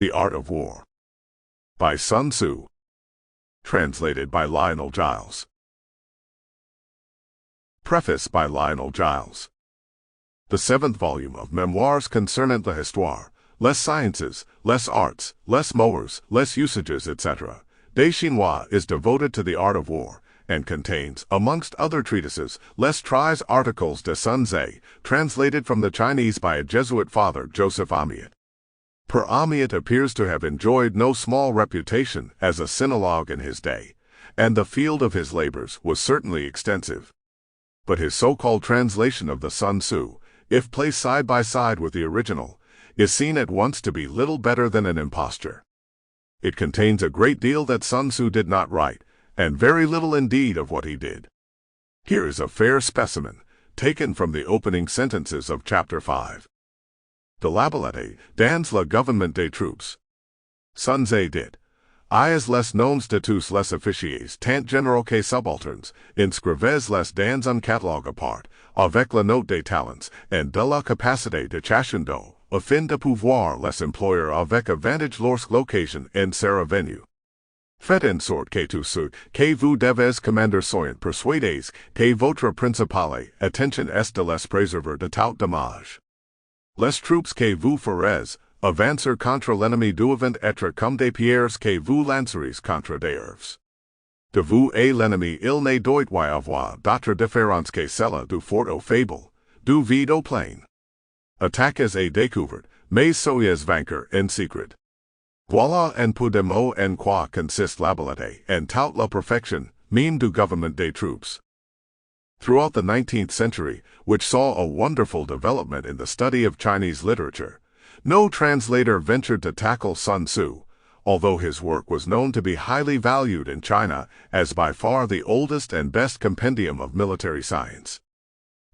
The Art of War by Sun Tzu. Translated by Lionel Giles. Preface by Lionel Giles. The seventh volume of Memoirs concernant l'histoire, les sciences, les arts, les mœurs, les usages, etc., des Chinois is devoted to the art of war, and contains, amongst other treatises, les Treize Articles de Sun Tzu, translated from the Chinese by a Jesuit father, Joseph Amiot. Per Amiot appears to have enjoyed no small reputation as a sinologue in his day, and the field of his labors was certainly extensive. But his so-called translation of the Sun Tzu, if placed side by side with the original, is seen at once to be little better than an imposture. It contains a great deal that Sun Tzu did not write, and very little indeed of what he did. Here is a fair specimen, taken from the opening sentences of Chapter 5. De l'habileté dans le gouvernement des troupes. Sun Tzu dit, Ias les noms de tous les officiers tant généraux que subalternes, inscrivez les dans un catalogue à part, avec la note des talents, and de la capacité de chacun afin de pouvoir les employer avec avantage lorsque l'occasion en sera venue. Faites en sorte que tous ceux que vous devez commander soient persuadés que votre principale attention est de les préserver de tout dommage. Les troupes que vous ferez avancer contre l'ennemi doivent être comme des pierres que vous lancerez contre des herbes. De vous et l'ennemi il ne doit y avoir d'autre différence que celle du fort au faible, du vide au plein. Attaques et découvertes, mais soyez vainqueurs en secret. Voilà un peu de mots en quoi consiste l'habileté en toute la perfection, même du gouvernement des troupes. Throughout the 19th century, which saw a wonderful development in the study of Chinese literature, no translator ventured to tackle Sun Tzu, although his work was known to be highly valued in China as by far the oldest and best compendium of military science.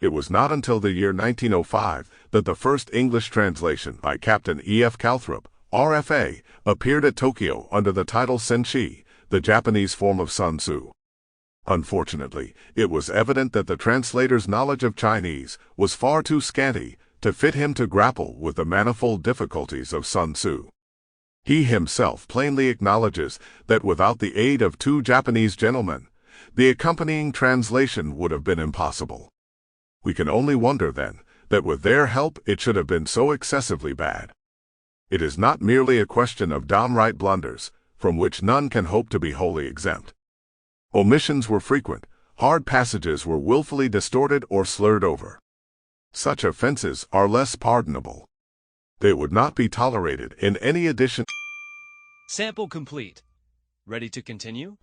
It was not until the year 1905 that the first English translation by Captain E.F. Calthrop, RFA, appeared at Tokyo under the title Senshi, the Japanese form of Sun Tzu. Unfortunately, it was evident that the translator's knowledge of Chinese was far too scanty to fit him to grapple with the manifold difficulties of Sun Tzu. He himself plainly acknowledges that without the aid of two Japanese gentlemen, the accompanying translation would have been impossible. We can only wonder, then, that with their help it should have been so excessively bad. It is not merely a question of downright blunders, from which none can hope to be wholly exempt. Omissions were frequent, hard passages were willfully distorted or slurred over. Such offenses are less pardonable. They would not be tolerated in any edition. Sample complete. Ready to continue?